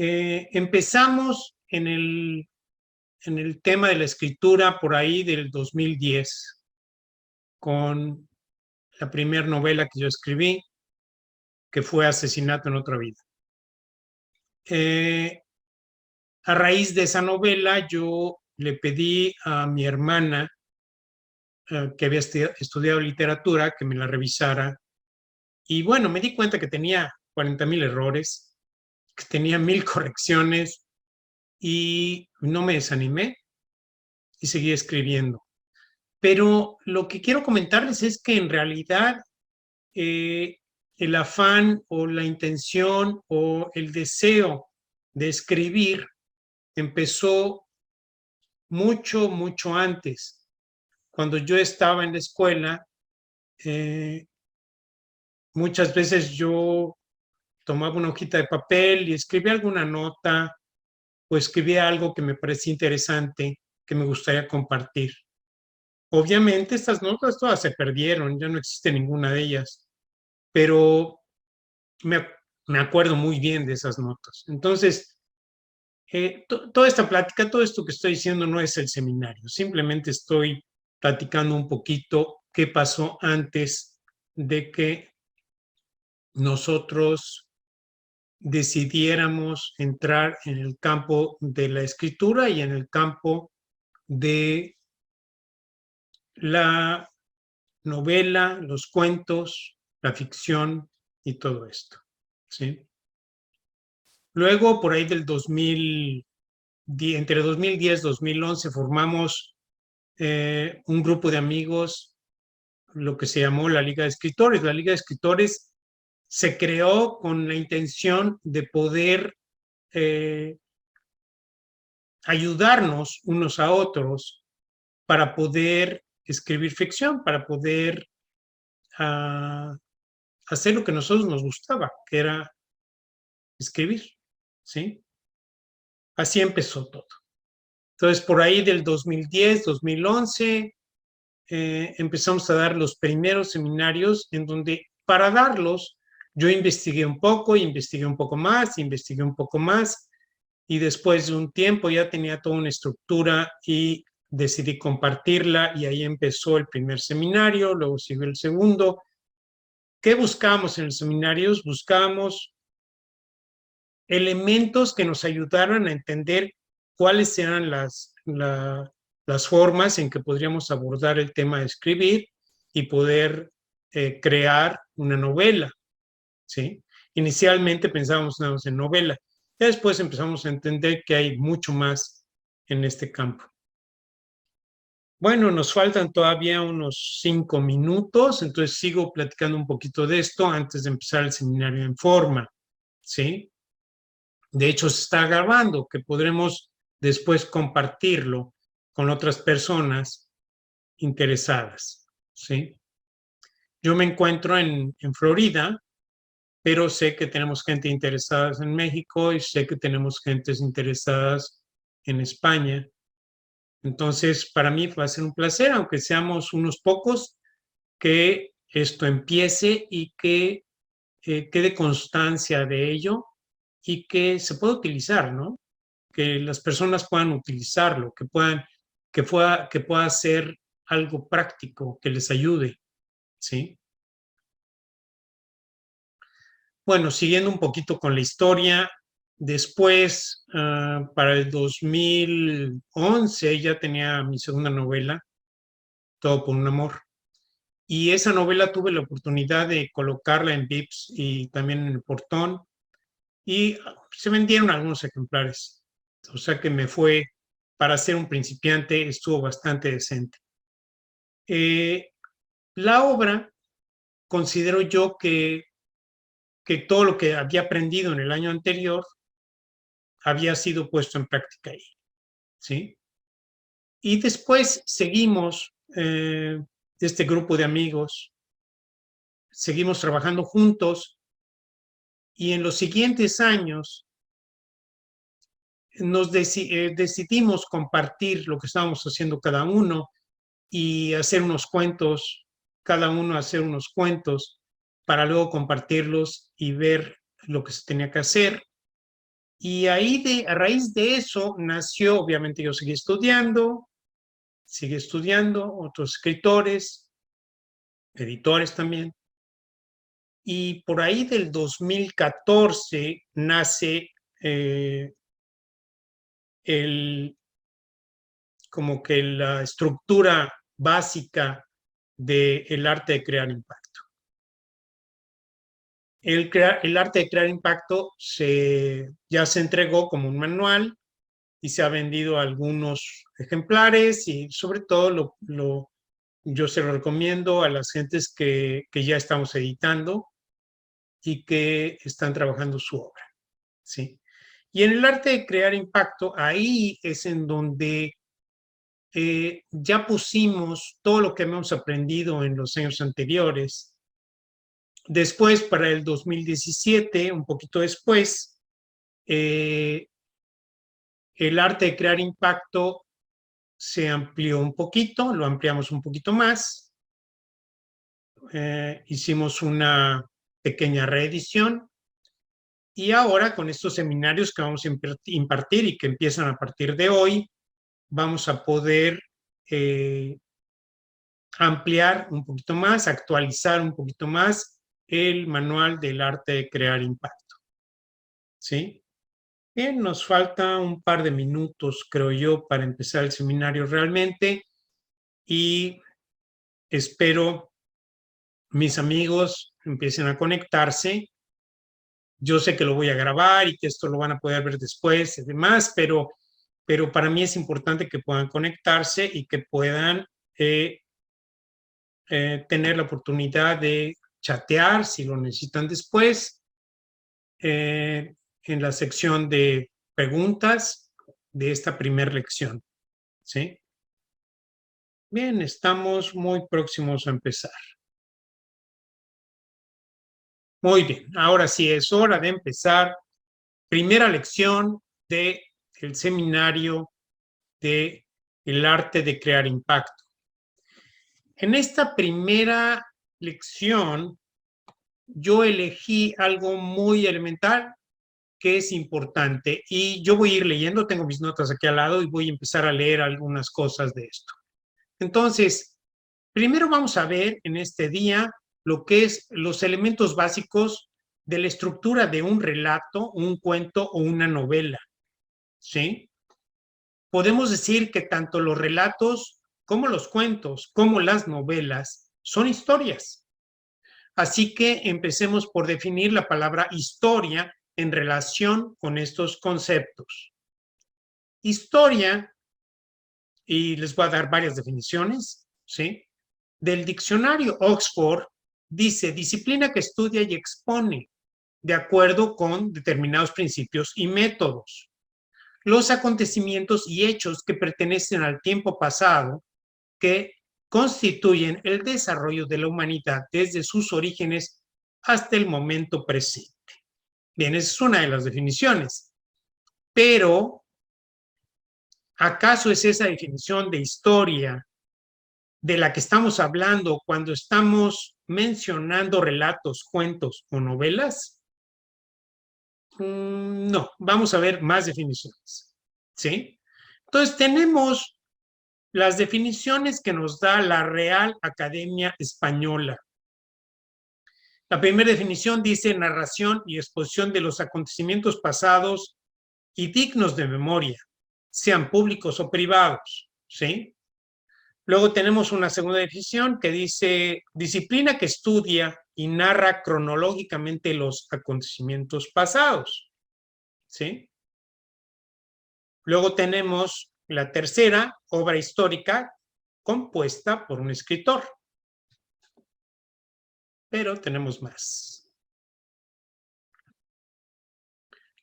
Empezamos en el tema de la escritura por ahí del 2010, con la primera novela que yo escribí, que fue Asesinato en otra vida. A raíz de esa novela, yo le pedí a mi hermana, que había estudiado literatura, que me la revisara. Y bueno, me di cuenta que tenía 40,000 errores, que tenía 1000 correcciones y no me desanimé y seguí escribiendo. Pero lo que quiero comentarles es que en realidad eh, el afán o la intención o el deseo de escribir empezó mucho, mucho antes. Cuando yo estaba en la escuela, eh, muchas veces yo tomaba una hojita de papel y escribía alguna nota o escribía algo que me parecía interesante, que me gustaría compartir. Obviamente estas notas todas se perdieron, ya no existe ninguna de ellas, pero me, me acuerdo muy bien de esas notas. Entonces, toda esta plática, todo esto que estoy diciendo no es el seminario, simplemente estoy platicando un poquito qué pasó antes de que nosotros decidiéramos entrar en el campo de la escritura y en el campo de la novela, los cuentos, la ficción y todo esto, ¿sí? Luego, por ahí del 2010, entre 2010 y 2011, formamos un grupo de amigos, lo que se llamó la Liga de Escritores. La Liga de Escritores se creó con la intención de poder eh, ayudarnos unos a otros para poder escribir ficción, para poder uh, hacer lo que a nosotros nos gustaba, que era escribir, ¿sí? Así empezó todo. Entonces, por ahí del 2010, 2011, empezamos a dar los primeros seminarios en donde para darlos yo investigué un poco más, investigué un poco más y después de un tiempo ya tenía toda una estructura y decidí compartirla y ahí empezó el primer seminario, luego siguió el segundo. ¿Qué buscamos en los seminarios? Buscamos elementos que nos ayudaran a entender cuáles eran las formas en que podríamos abordar el tema de escribir y poder crear una novela, ¿sí? Inicialmente pensábamos nada más en novela, ya después empezamos a entender que hay mucho más en este campo. Bueno, nos faltan todavía unos 5 minutos, entonces sigo platicando un poquito de esto antes de empezar el seminario en forma, ¿sí? De hecho, se está grabando, que podremos después compartirlo con otras personas interesadas, ¿sí? Yo me encuentro en Florida, pero sé que tenemos gente interesada en México y sé que tenemos gentes interesadas en España. Entonces, para mí va a ser un placer, aunque seamos unos pocos, que esto empiece y que quede constancia de ello y que se pueda utilizar, ¿no? Que las personas puedan utilizarlo, que pueda ser algo práctico, que les ayude, ¿sí? Bueno, siguiendo un poquito con la historia, después, para el 2011, ya tenía mi segunda novela, Todo por un amor. Y esa novela tuve la oportunidad de colocarla en Vips y también en el Portón, y se vendieron algunos ejemplares. O sea que me fue, para ser un principiante, estuvo bastante decente. La obra, considero yo que todo lo que había aprendido en el año anterior había sido puesto en práctica ahí, ¿sí? Y después seguimos, este grupo de amigos, seguimos trabajando juntos y en los siguientes años decidimos compartir lo que estábamos haciendo cada uno y hacer unos cuentos, cada uno hacer unos cuentos para luego compartirlos y ver lo que se tenía que hacer. Y ahí a raíz de eso nació, obviamente yo seguí estudiando, otros escritores, editores también. Y por ahí del 2014 nace como que la estructura básica del arte de crear impacto. El arte de crear impacto ya se entregó como un manual y se ha vendido algunos ejemplares y sobre todo yo se lo recomiendo a las gentes que ya estamos editando y que están trabajando su obra, ¿sí? Y en el arte de crear impacto, ahí es en donde ya pusimos todo lo que hemos aprendido en los años anteriores. Después, para el 2017, un poquito después, el arte de crear impacto se amplió un poquito, lo ampliamos un poquito más. Hicimos una pequeña reedición y ahora con estos seminarios que vamos a impartir y que empiezan a partir de hoy, vamos a poder ampliar un poquito más, actualizar un poquito más el manual del arte de crear impacto. ¿Sí? Bien, nos falta un par de minutos, creo yo, para empezar el seminario realmente y espero mis amigos empiecen a conectarse. Yo sé que lo voy a grabar y que esto lo van a poder ver después y demás, pero para mí es importante que puedan conectarse y que puedan tener la oportunidad de chatear si lo necesitan después en la sección de preguntas de esta primera lección. ¿Sí? Bien, estamos muy próximos a empezar. Muy bien, ahora sí es hora de empezar. Primera lección del seminario de el arte de crear impacto. En esta primera lección, yo elegí algo muy elemental que es importante y yo voy a ir leyendo, tengo mis notas aquí al lado y voy a empezar a leer algunas cosas de esto. Entonces, primero vamos a ver en este día lo que es los elementos básicos de la estructura de un relato, un cuento o una novela. ¿Sí? Podemos decir que tanto los relatos como los cuentos, como las novelas, son historias. Así que empecemos por definir la palabra historia en relación con estos conceptos. Historia, y les voy a dar varias definiciones, ¿sí? Del diccionario Oxford dice disciplina que estudia y expone de acuerdo con determinados principios y métodos los acontecimientos y hechos que pertenecen al tiempo pasado que constituyen el desarrollo de la humanidad desde sus orígenes hasta el momento presente. Bien, esa es una de las definiciones. Pero, ¿acaso es esa definición de historia de la que estamos hablando cuando estamos mencionando relatos, cuentos o novelas? No, vamos a ver más definiciones. ¿Sí? Entonces, tenemos las definiciones que nos da la Real Academia Española. La primera definición dice narración y exposición de los acontecimientos pasados y dignos de memoria, sean públicos o privados, ¿sí? Luego tenemos una segunda definición que dice disciplina que estudia y narra cronológicamente los acontecimientos pasados, ¿sí? Luego tenemos la tercera, obra histórica compuesta por un escritor. Pero tenemos más.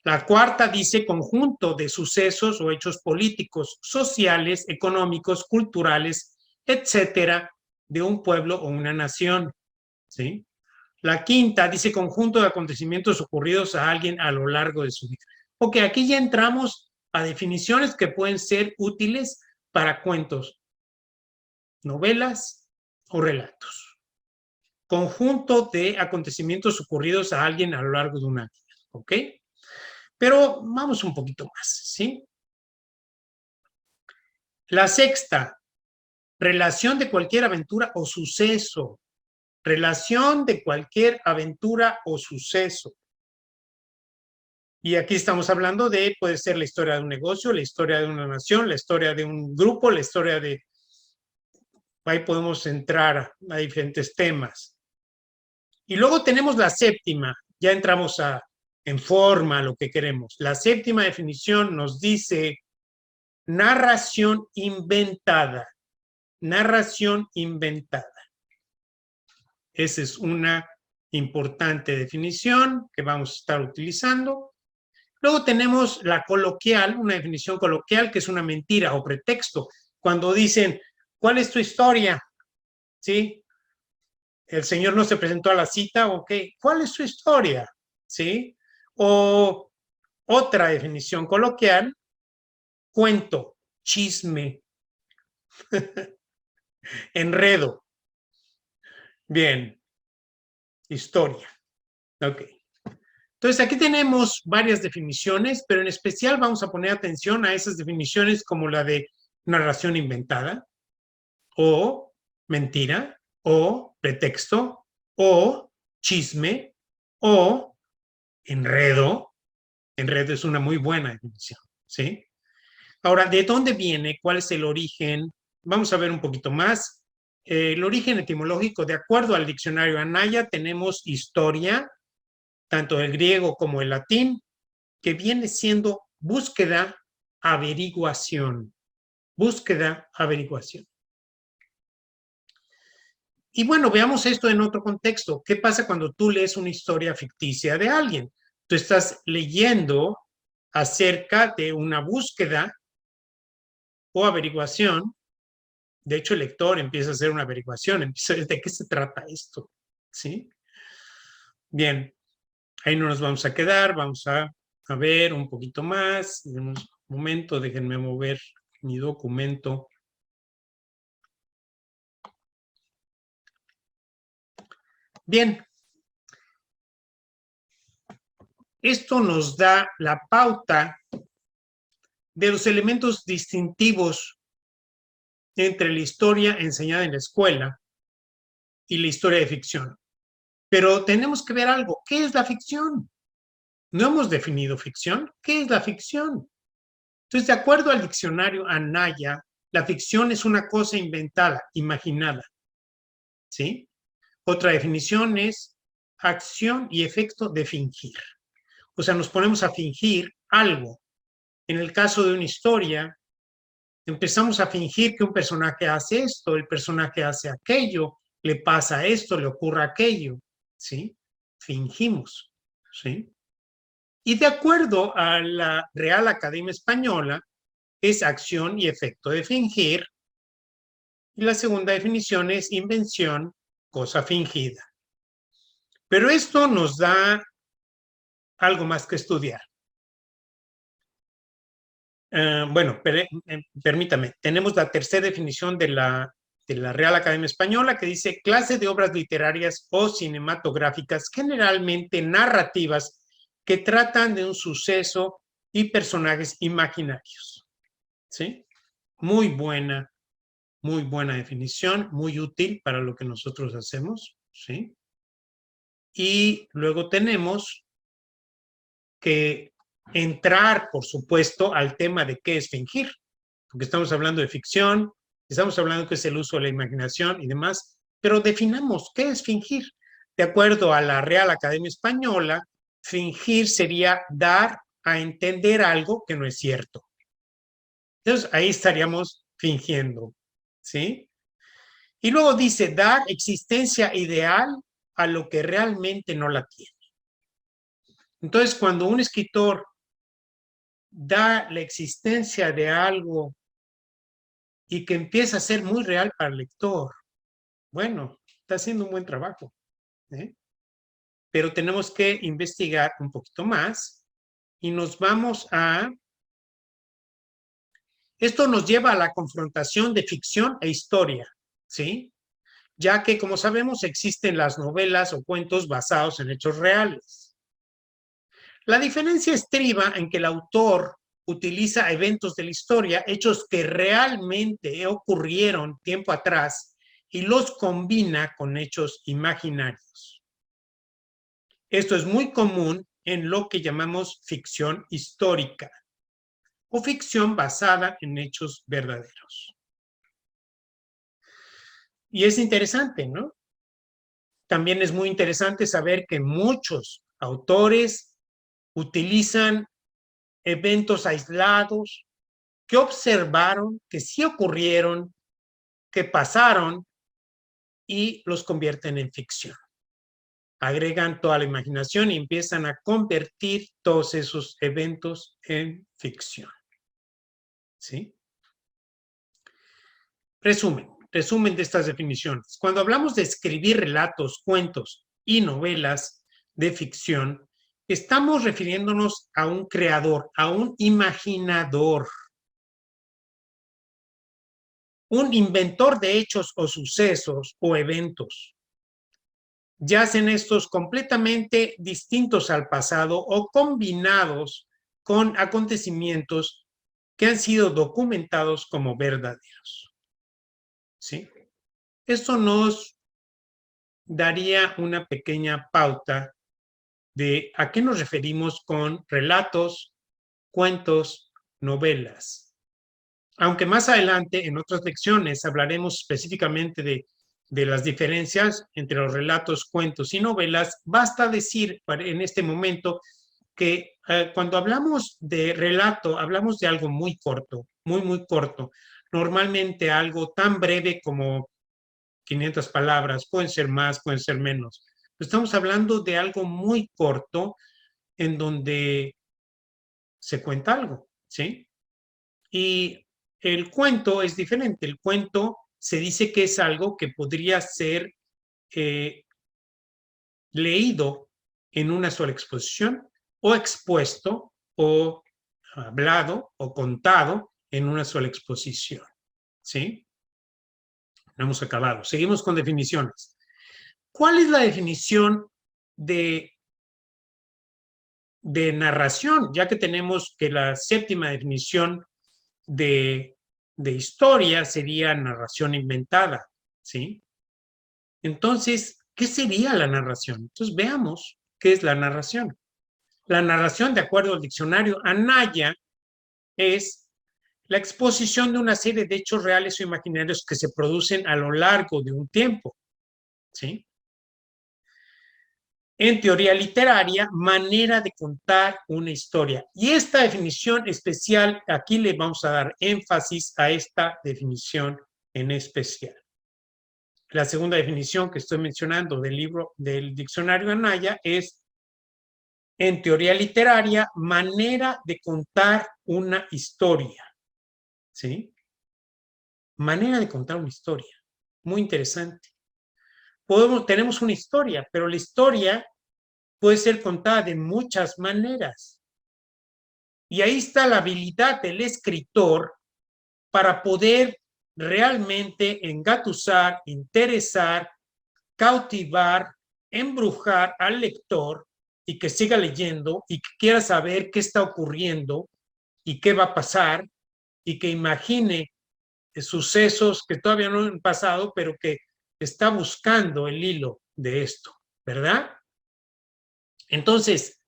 La cuarta dice conjunto de sucesos o hechos políticos, sociales, económicos, culturales, etcétera, de un pueblo o una nación. ¿Sí? La quinta dice conjunto de acontecimientos ocurridos a alguien a lo largo de su vida. Ok, aquí ya entramos a definiciones que pueden ser útiles para cuentos, novelas o relatos. Conjunto de acontecimientos ocurridos a alguien a lo largo de una vida. ¿Ok? Pero vamos un poquito más, ¿sí? La sexta, relación de cualquier aventura o suceso. Relación de cualquier aventura o suceso. Y aquí estamos hablando de, puede ser la historia de un negocio, la historia de una nación, la historia de un grupo, la historia de... Ahí podemos entrar a diferentes temas. Y luego tenemos la séptima, ya entramos en forma a lo que queremos. La séptima definición nos dice narración inventada. Narración inventada. Esa es una importante definición que vamos a estar utilizando. Luego tenemos la coloquial, una definición coloquial que es una mentira o pretexto. Cuando dicen, ¿cuál es tu historia? ¿Sí? El señor no se presentó a la cita, ok. ¿Cuál es su historia? ¿Sí? O otra definición coloquial, cuento, chisme, enredo. Bien, historia. Ok. Entonces, aquí tenemos varias definiciones, pero en especial vamos a poner atención a esas definiciones como la de narración inventada, o mentira, o pretexto, o chisme, o enredo. Enredo es una muy buena definición, ¿sí? Ahora, ¿de dónde viene? ¿Cuál es el origen? Vamos a ver un poquito más. El origen etimológico, de acuerdo al diccionario Anaya, tenemos historia, tanto el griego como el latín, que viene siendo búsqueda, averiguación. Búsqueda, averiguación. Y bueno, veamos esto en otro contexto. ¿Qué pasa cuando tú lees una historia ficticia de alguien? Tú estás leyendo acerca de una búsqueda o averiguación. De hecho, el lector empieza a hacer una averiguación, empieza a ver de qué se trata esto, ¿sí? Bien, ahí no nos vamos a quedar, vamos a ver un poquito más. Un momento, déjenme mover mi documento. Bien, esto nos da la pauta de los elementos distintivos entre la historia enseñada en la escuela y la historia de ficción. Pero tenemos que ver algo. ¿Qué es la ficción? No hemos definido ficción. ¿Qué es la ficción? Entonces, de acuerdo al diccionario Anaya, la ficción es una cosa inventada, imaginada. ¿Sí? Otra definición es acción y efecto de fingir. O sea, nos ponemos a fingir algo. En el caso de una historia, empezamos a fingir que un personaje hace esto, el personaje hace aquello, le pasa esto, le ocurre aquello, ¿sí? Fingimos, ¿sí? Y de acuerdo a la Real Academia Española, es acción y efecto de fingir. Y la segunda definición es invención, cosa fingida. Pero esto nos da algo más que estudiar. Bueno, permítame, tenemos la tercera definición de la Real Academia Española que dice clase de obras literarias o cinematográficas, generalmente narrativas, que tratan de un suceso y personajes imaginarios. ¿Sí? Muy buena definición, muy útil para lo que nosotros hacemos. ¿Sí? Y luego tenemos que entrar, por supuesto, al tema de qué es fingir, porque estamos hablando de ficción, estamos hablando de qué es el uso de la imaginación y demás, pero definamos qué es fingir. De acuerdo a la Real Academia Española, fingir sería dar a entender algo que no es cierto. Entonces, ahí estaríamos fingiendo, ¿sí? Y luego dice, dar existencia ideal a lo que realmente no la tiene. Entonces, cuando un escritor da la existencia de algo y que empieza a ser muy real para el lector, bueno, está haciendo un buen trabajo. ¿Eh? Pero tenemos que investigar un poquito más y nos vamos a... Esto nos lleva a la confrontación de ficción e historia, ¿sí? Ya que, como sabemos, existen las novelas o cuentos basados en hechos reales. La diferencia estriba en que el autor utiliza eventos de la historia, hechos que realmente ocurrieron tiempo atrás, y los combina con hechos imaginarios. Esto es muy común en lo que llamamos ficción histórica o ficción basada en hechos verdaderos. Y es interesante, ¿no? También es muy interesante saber que muchos autores utilizan eventos aislados que observaron, que sí ocurrieron, que pasaron y los convierten en ficción. Agregan toda la imaginación y empiezan a convertir todos esos eventos en ficción. ¿Sí? Resumen de estas definiciones. Cuando hablamos de escribir relatos, cuentos y novelas de ficción, estamos refiriéndonos a un creador, a un imaginador, un inventor de hechos o sucesos o eventos. Yacen estos completamente distintos al pasado o combinados con acontecimientos que han sido documentados como verdaderos. ¿Sí? Esto nos daría una pequeña pauta de a qué nos referimos con relatos, cuentos, novelas. Aunque más adelante, en otras lecciones, hablaremos específicamente de las diferencias entre los relatos, cuentos y novelas, basta decir en este momento que cuando hablamos de relato, hablamos de algo muy corto, muy corto. Normalmente algo tan breve como 500 palabras, pueden ser más, pueden ser menos. Estamos hablando de algo muy corto en donde se cuenta algo, ¿sí? Y el cuento es diferente. El cuento se dice que es algo que podría ser leído en una sola exposición o expuesto o hablado o contado en una sola exposición, ¿sí? No hemos acabado. Seguimos con definiciones. ¿Cuál es la definición de narración? Ya que tenemos que la séptima definición de historia sería narración inventada, ¿sí? Entonces, ¿qué sería la narración? Entonces, veamos qué es la narración. La narración, de acuerdo al diccionario Anaya, es la exposición de una serie de hechos reales o imaginarios que se producen a lo largo de un tiempo, ¿sí? En teoría literaria, manera de contar una historia. Y esta definición especial, aquí le vamos a dar énfasis a esta definición en especial. La segunda definición que estoy mencionando del libro del diccionario Anaya es, en teoría literaria, manera de contar una historia. ¿Sí? Manera de contar una historia. Muy interesante. Tenemos una historia, pero la historia puede ser contada de muchas maneras. Y ahí está la habilidad del escritor para poder realmente engatusar, interesar, cautivar, embrujar al lector y que siga leyendo y que quiera saber qué está ocurriendo y qué va a pasar y que imagine sucesos que todavía no han pasado, pero que está buscando el hilo de esto, ¿verdad? Entonces,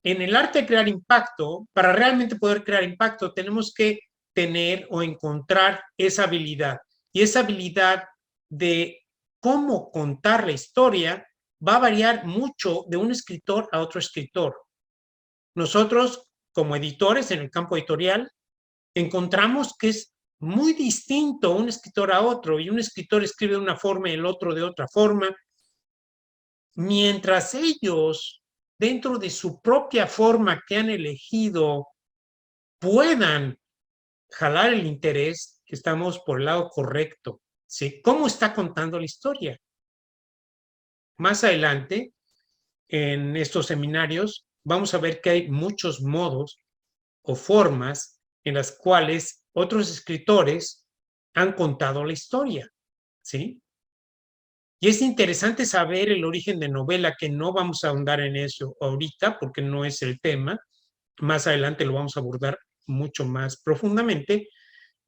en el arte de crear impacto, para realmente poder crear impacto, tenemos que tener o encontrar esa habilidad. Y esa habilidad de cómo contar la historia va a variar mucho de un escritor a otro escritor. Nosotros, como editores en el campo editorial, encontramos que es muy distinto un escritor a otro, y un escritor escribe de una forma y el otro de otra forma, mientras ellos, dentro de su propia forma que han elegido, puedan jalar el interés, estamos por el lado correcto. ¿Sí? ¿Cómo está contando la historia? Más adelante, en estos seminarios, vamos a ver que hay muchos modos o formas en las cuales otros escritores han contado la historia, ¿sí? Y es interesante saber el origen de novela, que no vamos a ahondar en eso ahorita porque no es el tema. Más adelante lo vamos a abordar mucho más profundamente,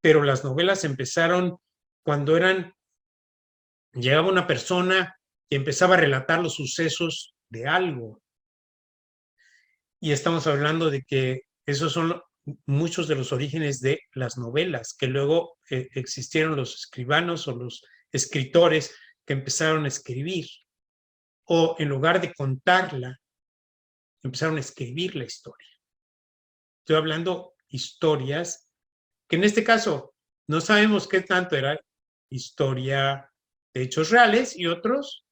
pero las novelas empezaron cuando llegaba una persona y empezaba a relatar los sucesos de algo. Y estamos hablando de que esos son muchos de los orígenes de las novelas, que luego existieron los escribanos o los escritores que empezaron a escribir, o en lugar de contarla, empezaron a escribir la historia. Estoy hablando historias que en este caso no sabemos qué tanto era historia de hechos reales y otros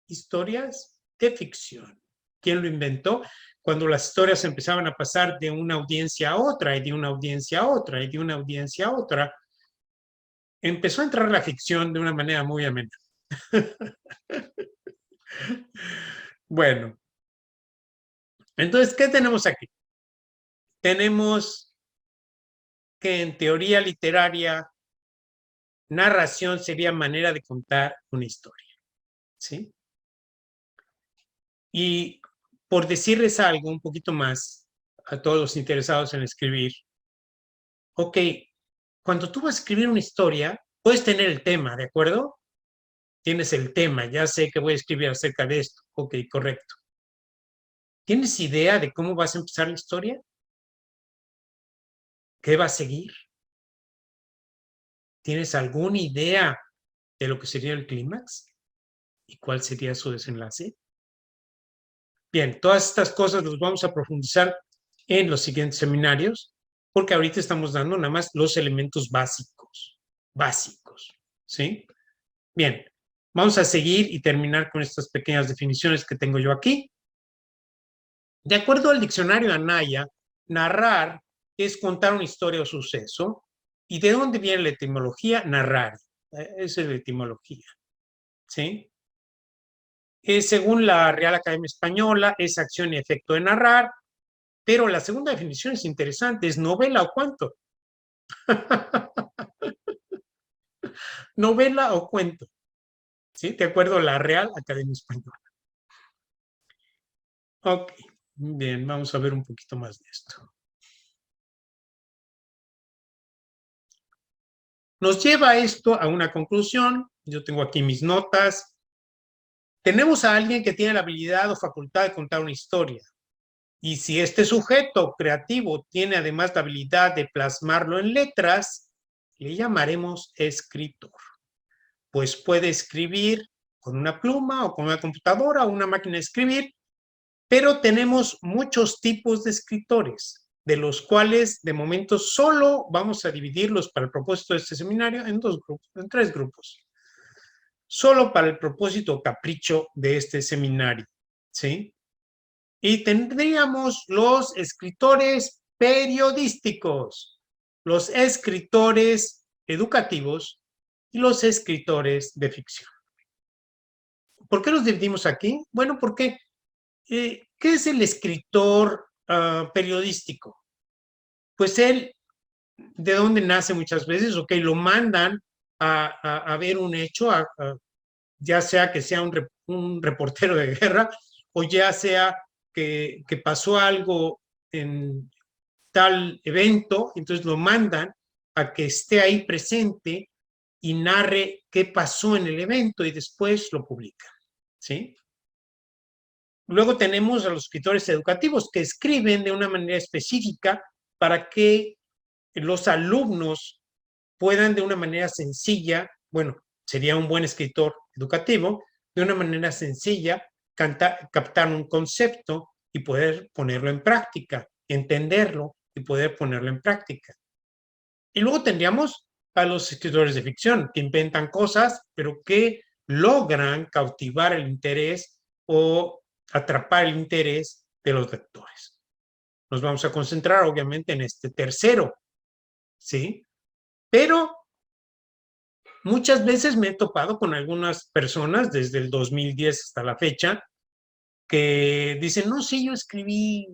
historias de ficción. ¿Quién lo inventó? Cuando las historias empezaban a pasar de una audiencia a otra y de una audiencia a otra y de una audiencia a otra, empezó a entrar la ficción de una manera muy amena. Bueno, entonces, ¿qué tenemos aquí? Tenemos que en teoría literaria, narración sería manera de contar una historia, ¿sí? Y por decirles algo un poquito más a todos los interesados en escribir, ok, cuando tú vas a escribir una historia, puedes tener el tema, ¿de acuerdo? Tienes el tema, ya sé que voy a escribir acerca de esto, ok, correcto. ¿Tienes idea de cómo vas a empezar la historia? ¿Qué va a seguir? ¿Tienes alguna idea de lo que sería el clímax? ¿Y cuál sería su desenlace? Bien, todas estas cosas las vamos a profundizar en los siguientes seminarios, porque ahorita estamos dando nada más los elementos básicos, ¿sí? Bien, vamos a seguir y terminar con estas pequeñas definiciones que tengo yo aquí. De acuerdo al diccionario Anaya, narrar es contar una historia o suceso. ¿Y de dónde viene la etimología? Narrar. Esa es la etimología, ¿sí? Según la Real Academia Española, es acción y efecto de narrar, pero la segunda definición es interesante, ¿es novela o cuento? Novela o cuento, ¿sí? De acuerdo a la Real Academia Española. Ok, bien, vamos a ver un poquito más de esto. Nos lleva esto a una conclusión. Yo tengo aquí mis notas. Tenemos a alguien que tiene la habilidad o facultad de contar una historia. Y si este sujeto creativo tiene además la habilidad de plasmarlo en letras, le llamaremos escritor. Pues puede escribir con una pluma o con una computadora o una máquina de escribir, pero tenemos muchos tipos de escritores, de los cuales de momento solo vamos a dividirlos para el propósito de este seminario en tres grupos. Solo para el propósito capricho de este seminario, ¿sí? Y tendríamos los escritores periodísticos, los escritores educativos y los escritores de ficción. ¿Por qué los dividimos aquí? Bueno, porque ¿qué es el escritor periodístico? Pues él, ¿de dónde nace muchas veces? Ok, lo mandan a ver un hecho, ya sea que sea un reportero de guerra o ya sea que pasó algo en tal evento, entonces lo mandan a que esté ahí presente y narre qué pasó en el evento y después lo publican, ¿sí? Luego tenemos a los escritores educativos que escriben de una manera específica para que los alumnos puedan de una manera sencilla, bueno, sería un buen escritor educativo, de una manera sencilla captar un concepto y poder ponerlo en práctica, entenderlo y poder ponerlo en práctica. Y luego tendríamos a los escritores de ficción que inventan cosas, pero que logran cautivar el interés o atrapar el interés de los lectores. Nos vamos a concentrar obviamente en este tercero, ¿sí? Pero muchas veces me he topado con algunas personas desde el 2010 hasta la fecha que dicen, no, sí, yo escribí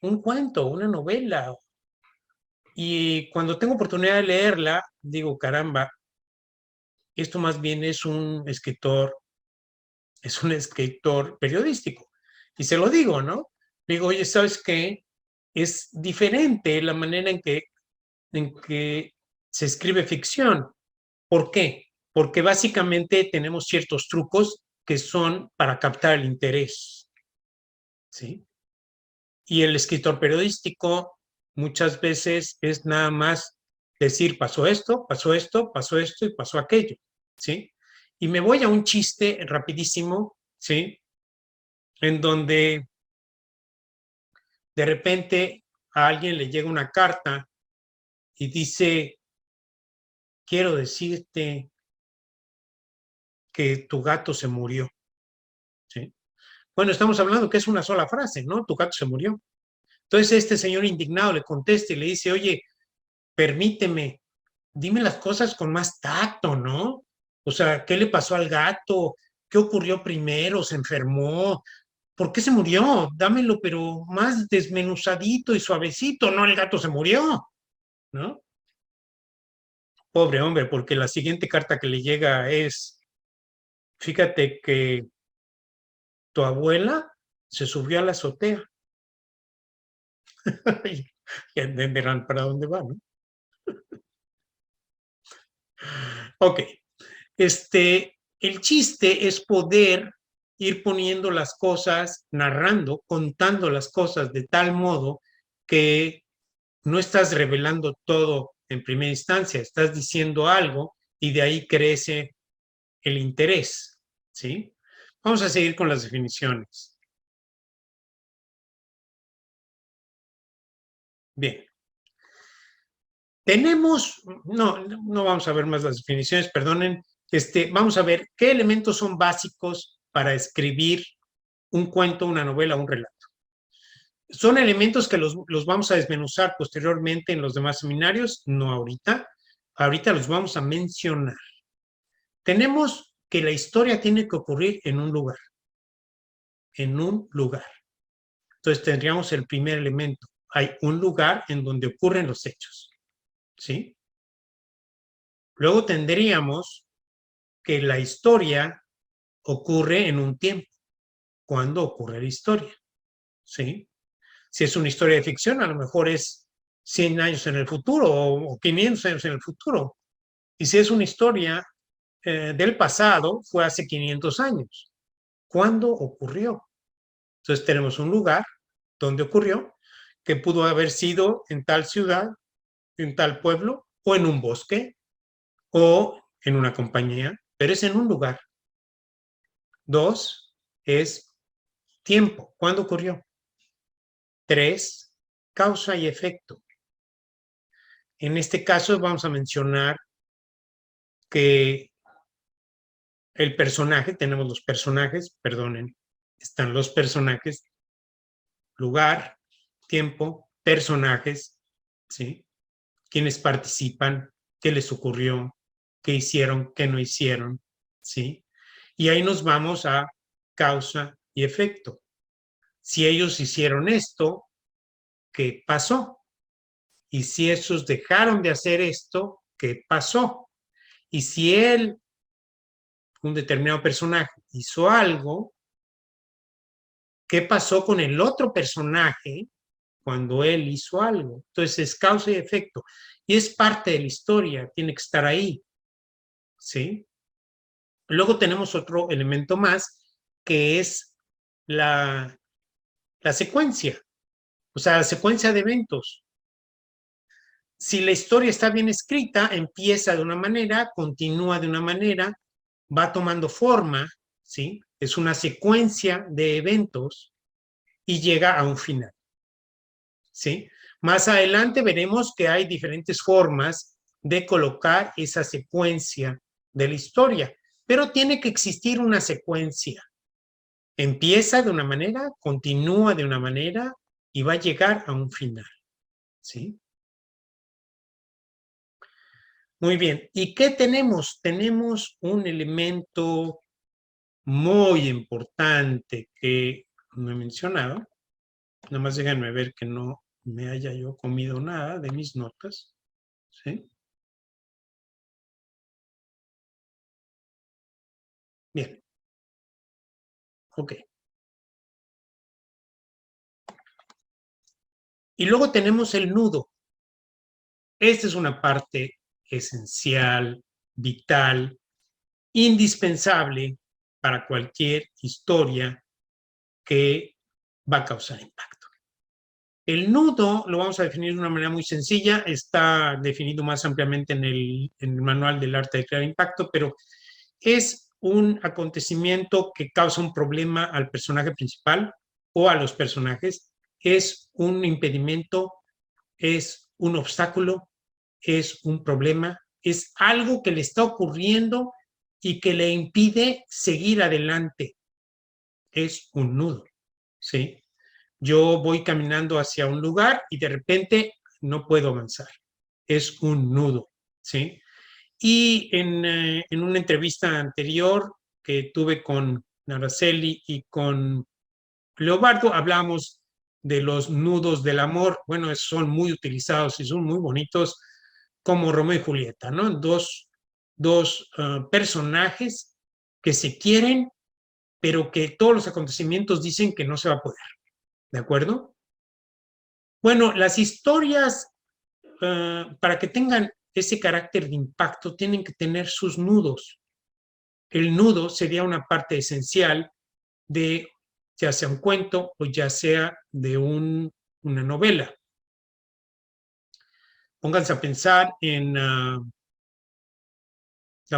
un cuento, una novela. Y cuando tengo oportunidad de leerla, digo, caramba, esto más bien es un escritor es un escritor periodístico. Y se lo digo, ¿no? Digo, oye, ¿sabes qué? Es diferente la manera en que se escribe ficción. ¿Por qué? Porque básicamente tenemos ciertos trucos que son para captar el interés, ¿sí? Y el escritor periodístico muchas veces es nada más decir, pasó esto, pasó esto, pasó esto y pasó aquello, ¿sí? Y me voy a un chiste rapidísimo, ¿sí? En donde de repente a alguien le llega una carta y dice, quiero decirte que tu gato se murió, ¿sí? Bueno, estamos hablando que es una sola frase, ¿no? Tu gato se murió. Entonces este señor indignado le contesta y le dice, oye, permíteme, dime las cosas con más tacto, ¿no? O sea, ¿qué le pasó al gato? ¿Qué ocurrió primero? ¿Se enfermó? ¿Por qué se murió? Dámelo, pero más desmenuzadito y suavecito, ¿no? El gato se murió, ¿no? Pobre hombre, porque la siguiente carta que le llega es, fíjate que tu abuela se subió a la azotea. Ya entenderán para dónde va, ¿no? Ok, el chiste es poder ir poniendo las cosas, narrando, contando las cosas de tal modo que no estás revelando todo en primera instancia, estás diciendo algo y de ahí crece el interés, ¿sí? Vamos a seguir con las definiciones. Bien. Tenemos, no vamos a ver más las definiciones, perdonen. Vamos a ver qué elementos son básicos para escribir un cuento, una novela, un relato. Son elementos que los vamos a desmenuzar posteriormente en los demás seminarios, no ahorita. Ahorita los vamos a mencionar. Tenemos que la historia tiene que ocurrir en un lugar, en un lugar. Entonces tendríamos el primer elemento. Hay un lugar en donde ocurren los hechos, ¿sí? Luego tendríamos que la historia ocurre en un tiempo. ¿Cuándo ocurre la historia? ¿Sí? Si es una historia de ficción, a lo mejor es 100 años en el futuro o 500 años en el futuro. Y si es una historia del pasado, fue hace 500 años. ¿Cuándo ocurrió? Entonces tenemos un lugar donde ocurrió, que pudo haber sido en tal ciudad, en tal pueblo, o en un bosque, o en una compañía, pero es en un lugar. Dos, es tiempo. ¿Cuándo ocurrió? Tres, causa y efecto. En este caso vamos a mencionar que el personaje, tenemos los personajes, perdonen, están los personajes, lugar, tiempo, personajes, ¿sí? Quienes participan, qué les ocurrió, qué hicieron, qué no hicieron, ¿sí? Y ahí nos vamos a causa y efecto. Si ellos hicieron esto, ¿qué pasó? Y si esos dejaron de hacer esto, ¿qué pasó? Y si él, un determinado personaje, hizo algo, ¿qué pasó con el otro personaje cuando él hizo algo? Entonces es causa y efecto. Y es parte de la historia, tiene que estar ahí, ¿sí? Luego tenemos otro elemento más, que es la, la secuencia, o sea, la secuencia de eventos. Si la historia está bien escrita, empieza de una manera, continúa de una manera, va tomando forma, ¿sí? Es una secuencia de eventos y llega a un final, ¿sí? Más adelante veremos que hay diferentes formas de colocar esa secuencia de la historia, pero tiene que existir una secuencia. Empieza de una manera, continúa de una manera y va a llegar a un final, ¿sí? Muy bien. ¿Y qué tenemos? Tenemos un elemento muy importante que no he mencionado. Nada más déjenme ver que no me haya yo comido nada de mis notas. ¿Sí? Bien. Ok. Y luego tenemos el nudo. Esta es una parte esencial, vital, indispensable para cualquier historia que va a causar impacto. El nudo lo vamos a definir de una manera muy sencilla, está definido más ampliamente en el Manual del Arte de Crear Impacto, pero es un acontecimiento que causa un problema al personaje principal o a los personajes, es un impedimento, es un obstáculo, es un problema, es algo que le está ocurriendo y que le impide seguir adelante. Es un nudo, ¿sí? Yo voy caminando hacia un lugar y de repente no puedo avanzar. Es un nudo, ¿sí? Y en una entrevista anterior que tuve con Araceli y con Leobardo, hablamos de los nudos del amor. Bueno, son muy utilizados y son muy bonitos, como Romeo y Julieta, ¿no? Dos personajes que se quieren, pero que todos los acontecimientos dicen que no se va a poder, ¿de acuerdo? Bueno, las historias, para que tengan ese carácter de impacto, tienen que tener sus nudos. El nudo sería una parte esencial de ya sea un cuento o ya sea de una novela. Pónganse a pensar en La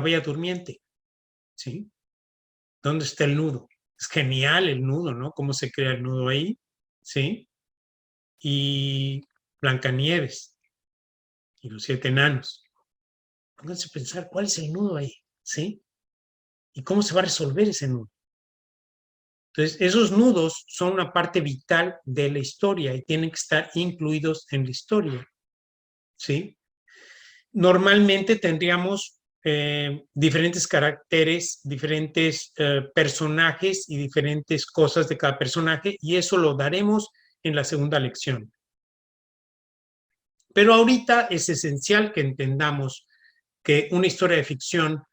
Bella Durmiente, ¿sí? ¿Dónde está el nudo? Es genial el nudo, ¿no? Cómo se crea el nudo ahí, ¿sí? Y Blancanieves y los 7 enanos. Pónganse a pensar cuál es el nudo ahí, ¿sí? Y cómo se va a resolver ese nudo. Entonces, esos nudos son una parte vital de la historia y tienen que estar incluidos en la historia, ¿sí? Normalmente tendríamos diferentes caracteres, diferentes personajes y diferentes cosas de cada personaje, y eso lo daremos en la segunda lección. Pero ahorita es esencial que entendamos que una historia de ficción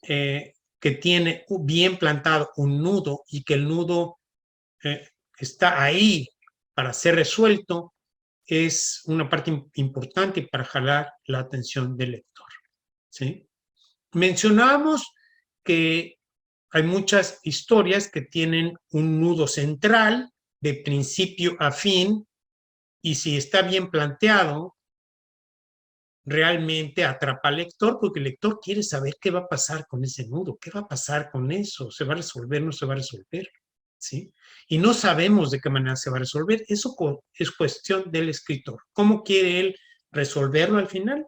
que tiene bien plantado un nudo y que el nudo está ahí para ser resuelto, es una parte importante para jalar la atención del lector, ¿sí? Mencionábamos que hay muchas historias que tienen un nudo central de principio a fin, y si está bien planteado, realmente atrapa al lector, porque el lector quiere saber qué va a pasar con ese nudo, qué va a pasar con eso, se va a resolver, no se va a resolver, ¿sí? Y no sabemos de qué manera se va a resolver, eso es cuestión del escritor. ¿Cómo quiere él resolverlo al final?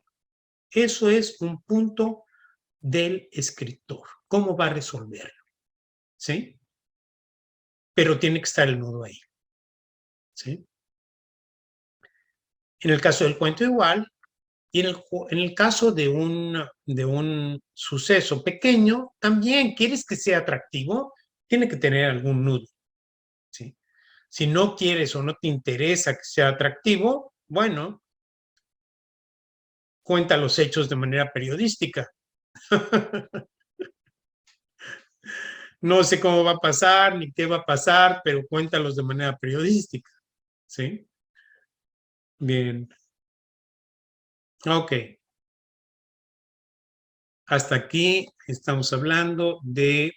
Eso es un punto del escritor, cómo va a resolverlo, ¿sí? Pero tiene que estar el nudo ahí, ¿sí? En el caso del cuento igual, y en el caso de un suceso pequeño, también quieres que sea atractivo, tiene que tener algún nudo, ¿sí? Si no quieres o no te interesa que sea atractivo, bueno, cuenta los hechos de manera periodística. No sé cómo va a pasar ni qué va a pasar, pero cuéntalos de manera periodística, ¿sí? Bien. Ok. Hasta aquí estamos hablando de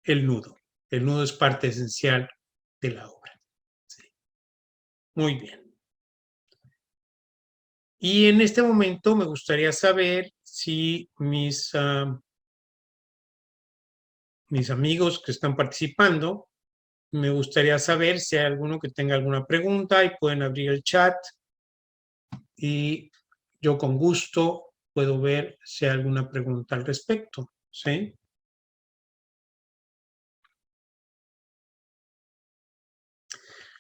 el nudo. El nudo es parte esencial de la obra. ¿Sí? Muy bien. Y en este momento me gustaría saber si mis amigos que están participando, me gustaría saber si hay alguno que tenga alguna pregunta y pueden abrir el chat y yo con gusto puedo ver si hay alguna pregunta al respecto, ¿sí?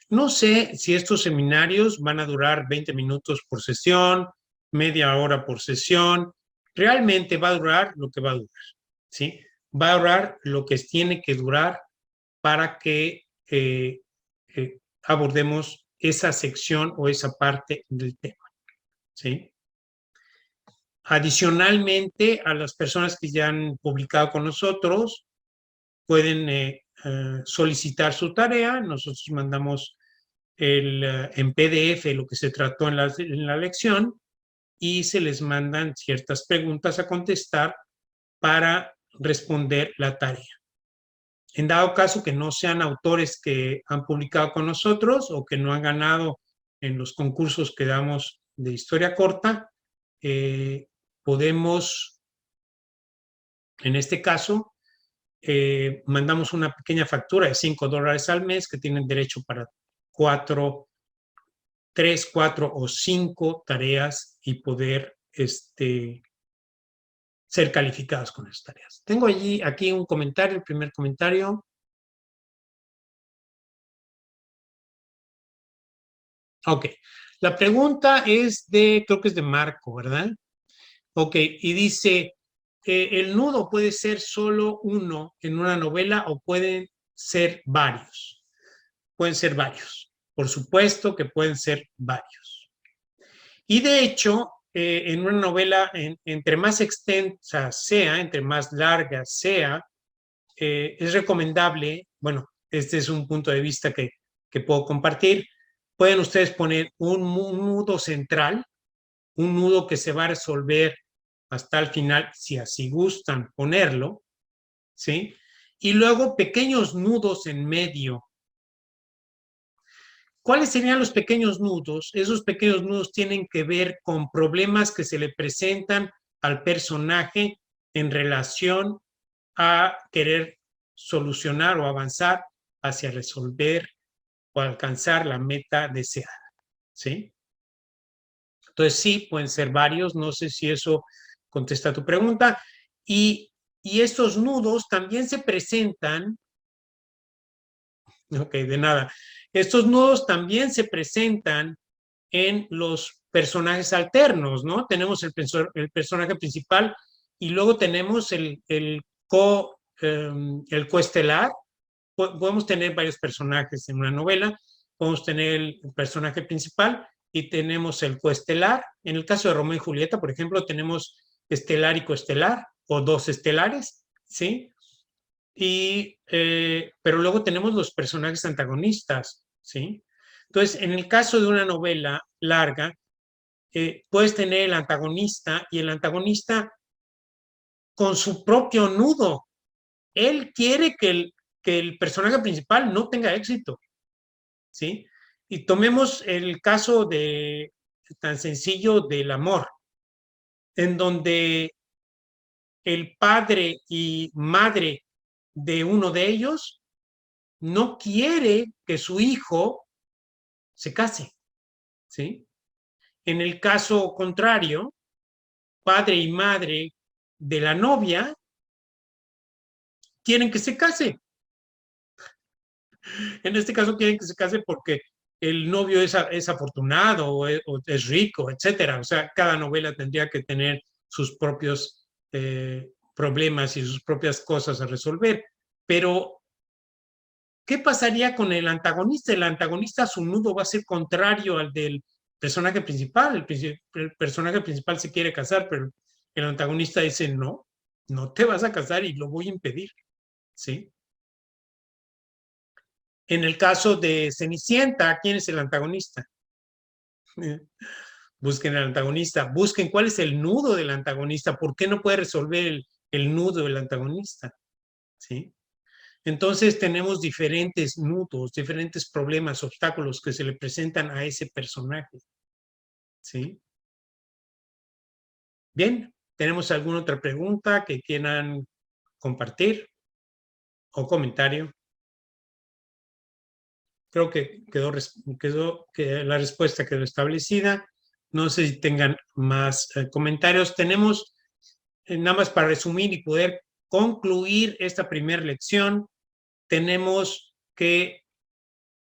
No sé si estos seminarios van a durar 20 minutos por sesión, media hora por sesión. Realmente va a durar lo que va a durar, ¿sí? Va a durar lo que tiene que durar para que abordemos esa sección o esa parte del tema, ¿sí? Adicionalmente, a las personas que ya han publicado con nosotros, pueden solicitar su tarea. Nosotros mandamos en PDF lo que se trató en la lección y se les mandan ciertas preguntas a contestar para responder la tarea. En dado caso que no sean autores que han publicado con nosotros o que no han ganado en los concursos que damos de historia corta, podemos, en este caso, mandamos una pequeña factura de $5 al mes que tienen derecho para 3, 4 o 5 tareas y poder ser calificadas con esas tareas. Tengo aquí un comentario, el primer comentario. Ok, la pregunta creo que es de Marco, ¿verdad? Ok, y dice, ¿el nudo puede ser solo uno en una novela o pueden ser varios? Pueden ser varios, por supuesto que pueden ser varios. Y de hecho, en una novela, entre más extensa sea, entre más larga sea, es recomendable, bueno, este es un punto de vista que puedo compartir, pueden ustedes poner un nudo central, un nudo que se va a resolver hasta el final, si así gustan ponerlo, ¿sí? Y luego pequeños nudos en medio. ¿Cuáles serían los pequeños nudos? Esos pequeños nudos tienen que ver con problemas que se le presentan al personaje en relación a querer solucionar o avanzar hacia resolver o alcanzar la meta deseada, ¿sí? Entonces sí, pueden ser varios, no sé si eso contesta tu pregunta. Y estos nudos también se presentan, ok, de nada, estos nudos también se presentan en los personajes alternos, ¿no? Tenemos el personaje principal y luego tenemos el coestelar. Podemos tener varios personajes en una novela, podemos tener el personaje principal y tenemos el coestelar. En el caso de Romeo y Julieta, por ejemplo, tenemos estelar y coestelar o dos estelares, ¿sí? Pero luego tenemos los personajes antagonistas, ¿sí? Entonces, en el caso de una novela larga, puedes tener el antagonista y el antagonista con su propio nudo. Él quiere que el personaje principal no tenga éxito, ¿sí? Y tomemos el caso tan sencillo del amor, en donde el padre y madre de uno de ellos no quiere que su hijo se case, ¿sí? En el caso contrario, padre y madre de la novia quieren que se case. En este caso quieren que se case porque el novio es afortunado o es rico, etcétera. O sea, cada novela tendría que tener sus propios problemas y sus propias cosas a resolver. Pero, ¿qué pasaría con el antagonista? El antagonista, su nudo va a ser contrario al del personaje principal. El personaje principal se quiere casar, pero el antagonista dice, no, no te vas a casar y lo voy a impedir, ¿sí? En el caso de Cenicienta, ¿quién es el antagonista? Busquen el antagonista, busquen cuál es el nudo del antagonista, por qué no puede resolver el nudo del antagonista, ¿sí? Entonces tenemos diferentes nudos, diferentes problemas, obstáculos que se le presentan a ese personaje, ¿sí? Bien, ¿tenemos alguna otra pregunta que quieran compartir o comentario? Creo que que la respuesta quedó establecida. No sé si tengan más comentarios. Tenemos, nada más para resumir y poder concluir esta primera lección,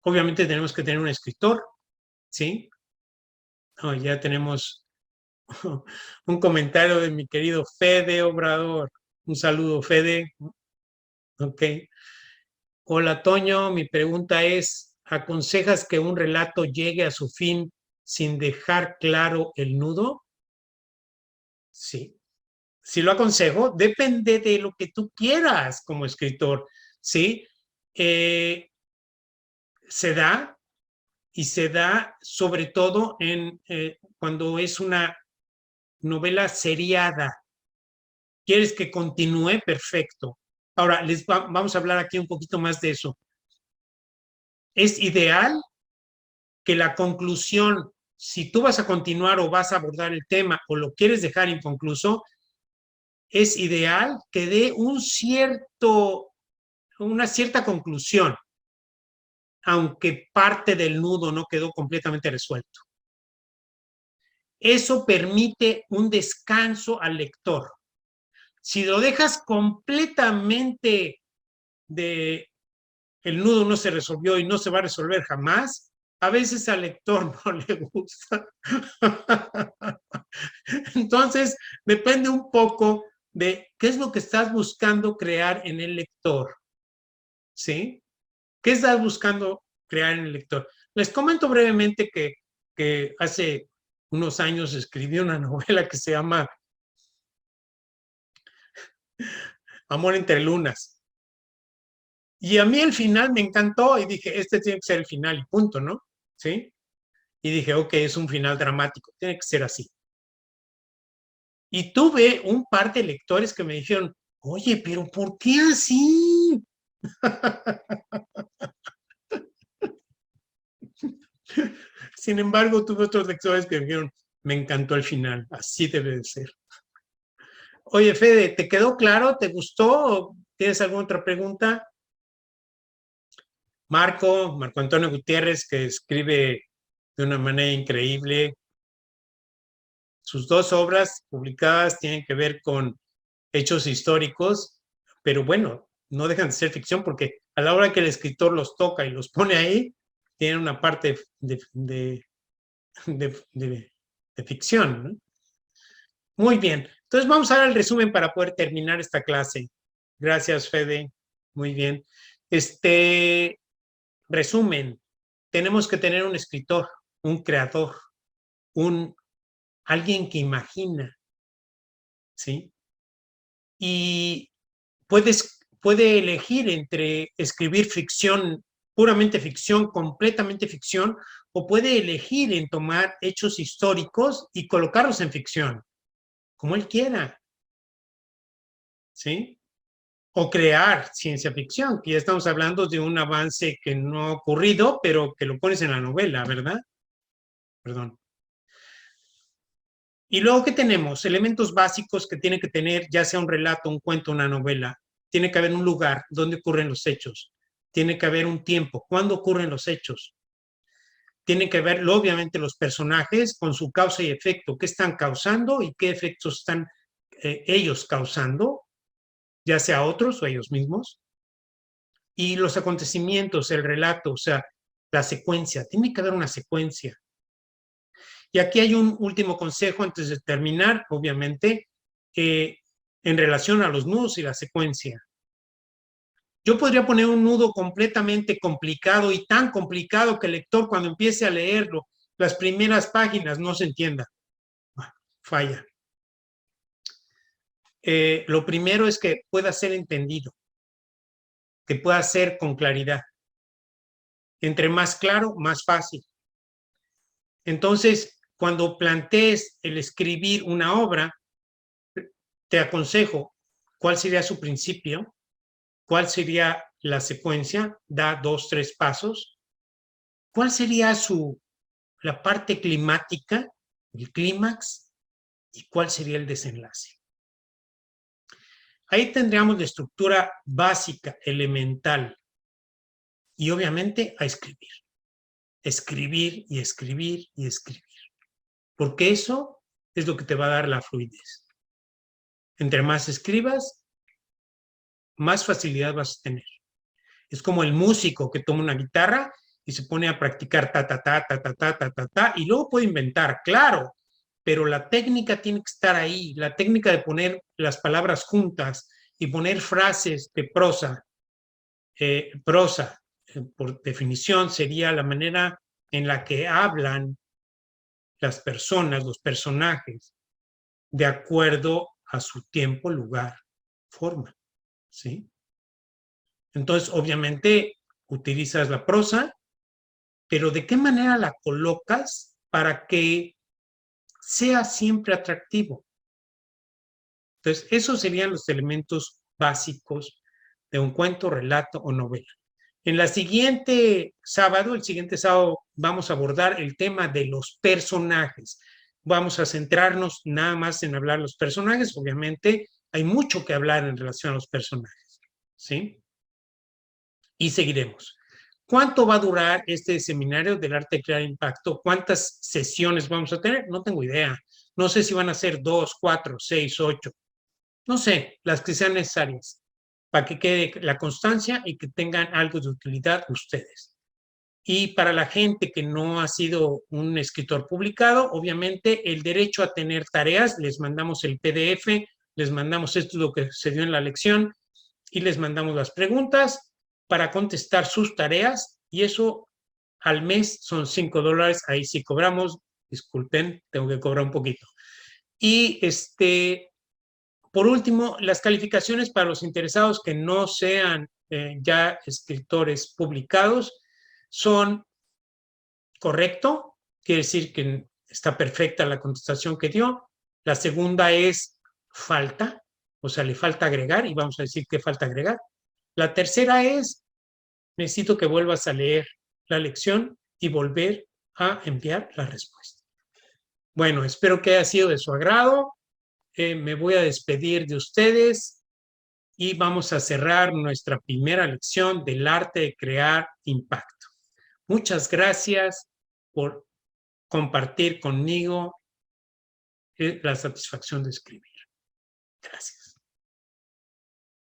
obviamente tenemos que tener un escritor, ¿sí? Ya tenemos un comentario de mi querido Fede Obrador. Un saludo, Fede. Ok. Hola, Toño. Mi pregunta es, ¿aconsejas que un relato llegue a su fin sin dejar claro el nudo? Sí. Si lo aconsejo, depende de lo que tú quieras como escritor, ¿sí? Eh, se da y se da sobre todo cuando es una novela seriada. ¿Quieres que continúe? Perfecto. Ahora, vamos a hablar aquí un poquito más de eso. Es ideal que la conclusión, si tú vas a continuar o vas a abordar el tema o lo quieres dejar inconcluso, es ideal que dé una cierta conclusión, aunque parte del nudo no quedó completamente resuelto. Eso permite un descanso al lector. Si lo dejas completamente el nudo no se resolvió y no se va a resolver jamás, a veces al lector no le gusta. Entonces, depende un poco de qué es lo que estás buscando crear en el lector, ¿sí? ¿Qué estás buscando crear en el lector? Les comento brevemente que hace unos años escribí una novela que se llama Amor entre lunas. Y a mí el final me encantó y dije, este tiene que ser el final y punto, ¿no? ¿Sí? Y dije, ok, es un final dramático, tiene que ser así. Y tuve un par de lectores que me dijeron, oye, pero ¿por qué así? Sin embargo, tuve otros lectores que me dijeron, me encantó el final, así debe de ser. Oye, Fede, ¿te quedó claro? ¿Te gustó? ¿Tienes alguna otra pregunta? Marco Antonio Gutiérrez, que escribe de una manera increíble. Sus dos obras publicadas tienen que ver con hechos históricos, pero bueno, no dejan de ser ficción porque a la hora que el escritor los toca y los pone ahí, tienen una parte de ficción, ¿no? Muy bien. Entonces vamos a dar el resumen para poder terminar esta clase. Gracias, Fede. Muy bien. Resumen. Tenemos que tener un escritor, un creador, alguien que imagina, ¿sí? Y puede elegir entre escribir ficción, puramente ficción, completamente ficción, o puede elegir en tomar hechos históricos y colocarlos en ficción, como él quiera, ¿sí? O crear ciencia ficción, que ya estamos hablando de un avance que no ha ocurrido, pero que lo pones en la novela, ¿verdad? Perdón. Y luego, ¿qué tenemos? Elementos básicos que tiene que tener, ya sea un relato, un cuento, una novela. Tiene que haber un lugar donde ocurren los hechos. Tiene que haber un tiempo. ¿Cuándo ocurren los hechos? Tiene que haber, obviamente, los personajes con su causa y efecto. ¿Qué están causando y qué efectos están ellos causando? Ya sea otros o ellos mismos. Y los acontecimientos, el relato, o sea, la secuencia. Tiene que haber una secuencia. Y aquí hay un último consejo antes de terminar, obviamente, en relación a los nudos y la secuencia. Yo podría poner un nudo completamente complicado y tan complicado que el lector cuando empiece a leerlo, las primeras páginas no se entienda. Bueno, falla. Lo primero es que pueda ser entendido, que pueda ser con claridad. Entre más claro, más fácil. Entonces, cuando plantees el escribir una obra, te aconsejo cuál sería su principio, cuál sería la secuencia, da 2, 3 pasos, cuál sería la parte climática, el clímax, y cuál sería el desenlace. Ahí tendríamos la estructura básica, elemental, y obviamente a escribir. Escribir y escribir y escribir. Porque eso es lo que te va a dar la fluidez. Entre más escribas, más facilidad vas a tener. Es como el músico que toma una guitarra y se pone a practicar ta, ta, ta, ta, ta, ta, ta, ta, ta, y luego puede inventar, claro, pero la técnica tiene que estar ahí, la técnica de poner las palabras juntas y poner frases de prosa. Por definición, sería la manera en la que hablan las personas, los personajes. de acuerdo a su tiempo, lugar, forma, ¿sí? Entonces, obviamente, utilizas la prosa, pero ¿de qué manera la colocas para que sea siempre atractivo? Entonces, esos serían los elementos básicos de un cuento, relato o novela. En el siguiente sábado, vamos a abordar el tema de los personajes. Vamos a centrarnos nada más en hablar de los personajes. Obviamente, hay mucho que hablar en relación a los personajes, ¿sí? Y seguiremos. ¿Cuánto va a durar este seminario del arte de crear impacto? ¿Cuántas sesiones vamos a tener? No tengo idea. No sé si van a ser 2, 4, 6, 8. No sé, las que sean necesarias para que quede la constancia y que tengan algo de utilidad ustedes. Y para la gente que no ha sido un escritor publicado, obviamente el derecho a tener tareas, les mandamos el PDF, les mandamos esto lo que se dio en la lección y les mandamos las preguntas para contestar sus tareas y eso al mes son $5, ahí sí cobramos, disculpen, tengo que cobrar un poquito. Y por último, las calificaciones para los interesados que no sean ya escritores publicados son correcto, quiere decir que está perfecta la contestación que dio. La segunda es falta, o sea, le falta agregar y vamos a decir que falta agregar. La tercera es necesito que vuelvas a leer la lección y volver a enviar la respuesta. Bueno, espero que haya sido de su agrado. Me voy a despedir de ustedes y vamos a cerrar nuestra primera lección del arte de crear impacto. Muchas gracias por compartir conmigo la satisfacción de escribir. Gracias.